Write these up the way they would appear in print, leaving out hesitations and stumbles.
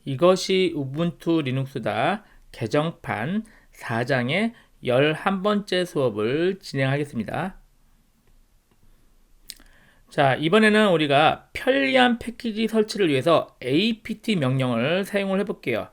이것이 우분투 리눅스다. 개정판 4장의 11번째 수업을 진행하겠습니다. 자, 이번에는 우리가 편리한 패키지 설치를 위해서 apt 명령을 사용을 해볼게요.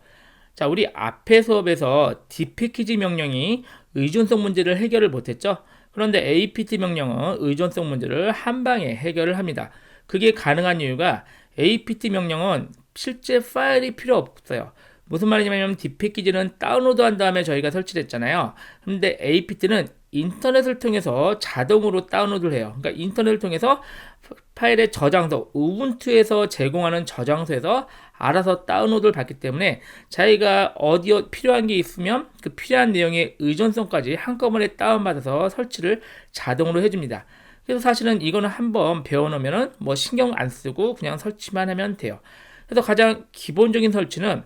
자, 우리 앞의 수업에서 d패키지 명령이 의존성 문제를 해결을 못했죠. 그런데 apt 명령은 의존성 문제를 한 방에 해결을 합니다. 그게 가능한 이유가 apt 명령은 실제 파일이 필요 없어요. 무슨 말이냐면 d패키지는 다운로드한 다음에 저희가 설치를 했잖아요. 근데 apt는 인터넷을 통해서 자동으로 다운로드를 해요. 그러니까 인터넷을 통해서 파일의 저장소, 우분투에서 제공하는 저장소에서 알아서 다운로드를 받기 때문에 자기가 어디에 필요한 게 있으면 그 필요한 내용의 의존성까지 한꺼번에 다운받아서 설치를 자동으로 해줍니다. 그래서 사실은 이거는 한번 배워놓으면 뭐 신경 안 쓰고 그냥 설치만 하면 돼요. 그래서 가장 기본 설치는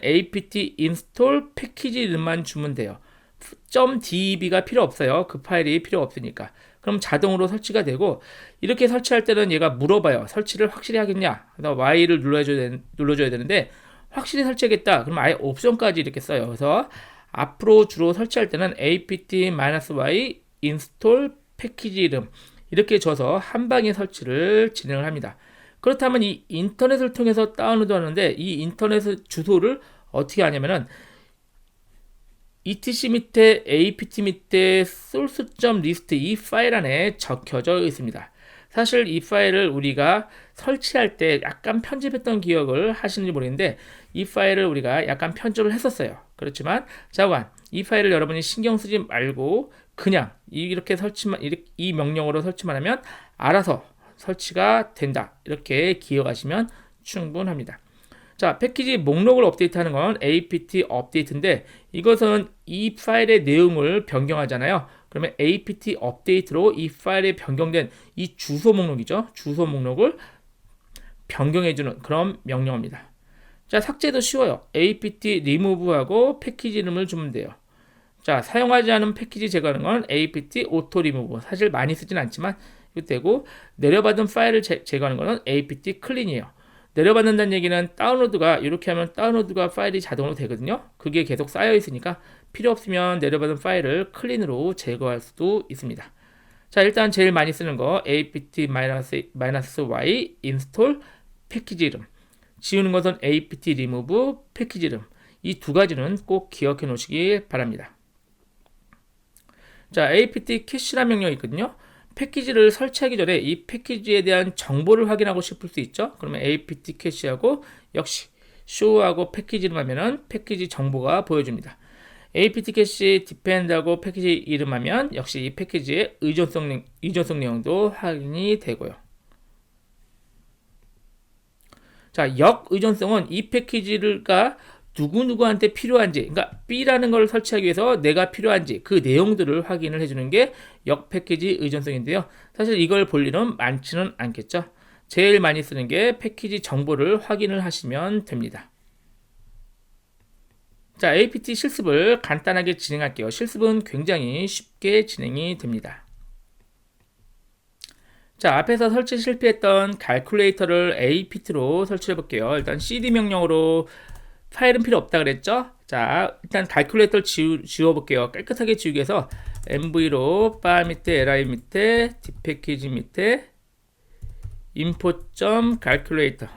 apt install 패키지만 주면 돼요. .deb가 필요 없어요. 그 파일이 필요 없으니까. 그럼 자동으로 설치가 되고, 이렇게 설치할 때는 얘가 물어봐요. 설치를 확실히 하겠냐? 그래서 Y를 눌러줘야 되는데, 확실히 설치하겠다. 그럼 아예 옵션까지 이렇게 써요. 그래서 앞으로 주로 설치할 때는 apt-y install 패키지 이름 이렇게 줘서 한 방에 설치를 진행을 합니다. 그렇다면 이 인터넷을 통해서 다운로드 하는데 이 인터넷 주소를 어떻게 하냐면은 etc 밑에 apt 밑에 source.list 이 파일 안에 적혀져 있습니다. 사실 이 파일을 우리가 설치할 때 약간 편집했던 기억을 하시는지 모르겠는데 이 파일을 우리가 약간 편집을 했었어요. 그렇지만 잠깐 이 파일을 여러분이 신경 쓰지 말고 그냥 이렇게 설치만 이 명령으로 설치만 하면 알아서 설치가 된다. 이렇게 기억하시면 충분합니다. 자, 패키지 목록을 업데이트하는 건 apt 업데이트인데 이것은 이 파일의 내용을 변경하잖아요. 그러면 apt 업데이트로 이 파일에 변경된 이 주소 목록이죠. 주소 목록을 변경해주는 그런 명령입니다. 자, 삭제도 쉬워요. apt remove하고 패키지 이름을 주면 돼요. 자, 사용하지 않은 패키지 제거하는 건 apt auto remove. 사실 많이 쓰진 않지만 이거 되고, 내려받은 파일을 제거하는 거는 apt clean이에요. 내려받는다는 얘기는 다운로드가 이렇게 하면 다운로드가 파일이 자동으로 되거든요. 그게 계속 쌓여 있으니까 필요 없으면 내려받은 파일을 클린으로 제거할 수도 있습니다. 자, 일단 제일 많이 쓰는 거 apt-y install 패키지 이름, 지우는 것은 apt remove 패키지 이름. 이 두 가지는 꼭 기억해 놓으시기 바랍니다. 자, apt 캐시라는 명령이 있거든요. 패키지를 설치하기 전에 이 패키지에 대한 정보를 확인하고 싶을 수 있죠. 그러면 apt 캐시하고 역시 show하고 패키지를 하면은 패키지 정보가 보여줍니다. apt 캐시 depend하고 패키지 이름하면 역시 이 패키지의 의존성 내용도 확인이 되고요. 자, 역의존성은 이 패키지가 누구누구한테 필요한지, 그러니까 B라는 걸 설치하기 위해서 내가 필요한지 그 내용들을 확인을 해주는 게 역 패키지 의존성인데요. 사실 이걸 볼 일은 많지는 않겠죠. 제일 많이 쓰는 게 패키지 정보를 확인을 하시면 됩니다. 자, apt 실습을 간단하게 진행할게요. 실습은 굉장히 쉽게 진행이 됩니다. 자, 앞에서 설치 실패했던 calculator를 apt로 설치해 볼게요. 일단 cd 명령으로 파일은 필요 없다 그랬죠? 자, 일단 calculator 지워볼게요. 깨끗하게 지우기 위해서 mv로 파일 밑에 li 밑에 dpackage 밑에 info.calculator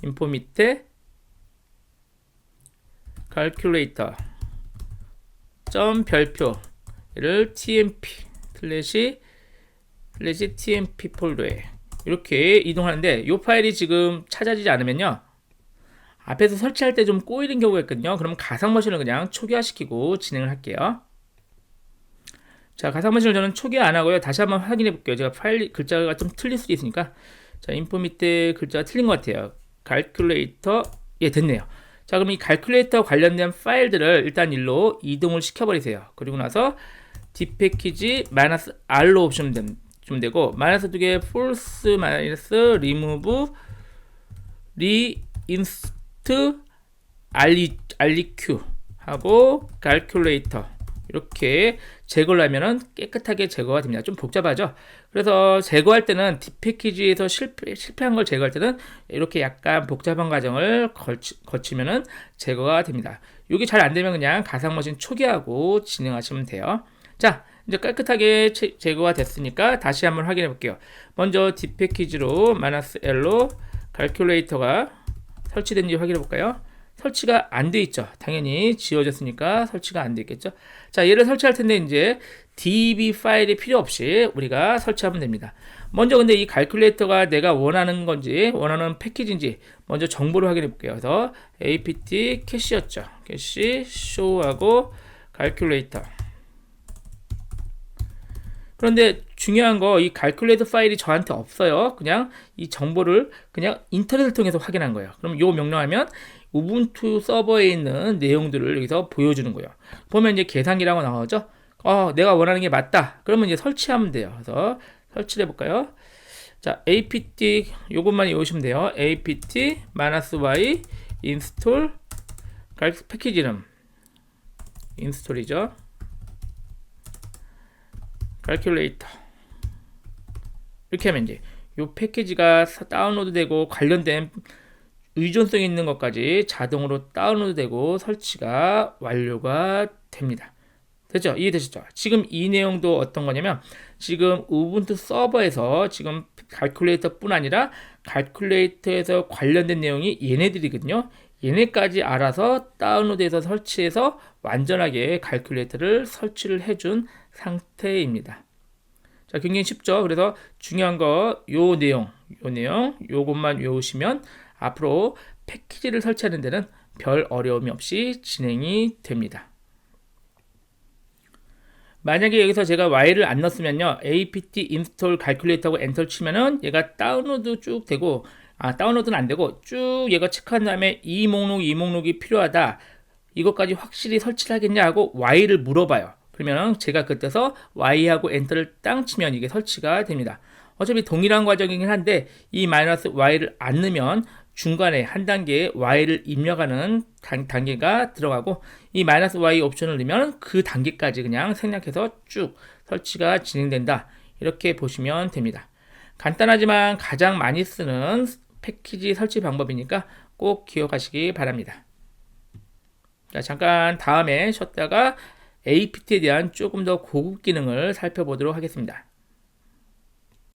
info 밑에 calculator 별표를 tmp tmp 폴더에 이렇게 이동하는데 이 파일이 지금 찾아지지 않으면요, 앞에서 설치할 때 좀 꼬이는 경우가 있거든요. 그럼 가상머신을 그냥 초기화시키고 진행을 할게요. 자, 가상머신을 저는 초기화 안 하고요. 다시 한번 확인해 볼게요. 제가 파일 글자가 좀 틀릴 수도 있으니까. 자, 인포 밑에 글자가 틀린 것 같아요. calculator, 예, 됐네요. 자, 그럼 이 calculator 관련된 파일들을 일단 일로 이동을 시켜버리세요. 그리고 나서 dpackage -r로 옵션 좀 되고, 마이너스 두 개 false remove reinst rq 하고 calculator 이렇게 제거를 하면은 깨끗하게 제거가 됩니다. 좀 복잡하죠? 그래서 제거할 때는 딥패키지에서 실패한 걸 제거할 때는 이렇게 약간 복잡한 과정을 거치면은 제거가 됩니다. 이게 잘 안 되면 그냥 가상머신 초기화하고 진행하시면 돼요. 자, 이제 깨끗하게 제거가 됐으니까 다시 한번 확인해 볼게요. 먼저 딥패키지로 -L로 calculator가 설치된지 확인해 볼까요? 설치가 안 돼 있죠. 당연히 지워졌으니까 설치가 안 돼 있겠죠. 자, 얘를 설치할 텐데 이제 db 파일이 필요 없이 우리가 설치하면 됩니다. 먼저 근데 이 calculator가 내가 원하는 건지 원하는 패키지인지 먼저 정보를 확인해 볼게요. 그래서 apt 캐시였죠. 캐시 show하고 calculator. 그런데 중요한 거 이 calculator 파일이 저한테 없어요. 그냥 이 정보를 그냥 인터넷을 통해서 확인한 거예요. 그럼 요 명령하면 우분투 서버에 있는 내용들을 여기서 보여주는 거예요. 보면 이제 계산기라고 나오죠. 내가 원하는 게 맞다. 그러면 이제 설치하면 돼요. 그래서 설치를 해볼까요? 자, apt 요것만 외우시면 돼요. apt -y install 패키지 이름 인스톨이죠. calculator 이렇게 하면 이제 이 패키지가 다운로드 되고 관련된 의존성 있는 것까지 자동으로 다운로드 되고 설치가 완료가 됩니다. 됐죠? 이해되셨죠? 지금 이 내용도 어떤 거냐면 지금 우분투 서버에서 지금 calculator 뿐 아니라 calculator에서 관련된 내용이 얘네들이거든요. 얘네까지 알아서 다운로드해서 설치해서 완전하게 calculator를 설치를 해준 상태입니다. 자, 굉장히 쉽죠? 그래서 중요한 거 요 내용 요것만 외우시면 앞으로 패키지를 설치하는 데는 별 어려움이 없이 진행이 됩니다. 만약에 여기서 제가 Y를 안 넣었으면요, apt install calculator하고 엔터를 치면은 얘가 다운로드 쭉 되고, 다운로드는 안 되고 쭉 얘가 체크한 다음에 이 목록이 필요하다, 이것까지 확실히 설치를 하겠냐 하고 Y를 물어봐요. 그러면 제가 그때서 Y하고 엔터를 땅 치면 이게 설치가 됩니다. 어차피 동일한 과정이긴 한데 이 -Y를 안 넣으면 중간에 한 단계 Y를 입력하는 단계가 들어가고, 이 -Y 옵션을 넣으면 그 단계까지 그냥 생략해서 쭉 설치가 진행된다. 이렇게 보시면 됩니다. 간단하지만 가장 많이 쓰는 패키지 설치 방법이니까 꼭 기억하시기 바랍니다. 자, 잠깐 다음에 쉬었다가 apt에 대한 조금 더 고급 기능을 살펴보도록 하겠습니다.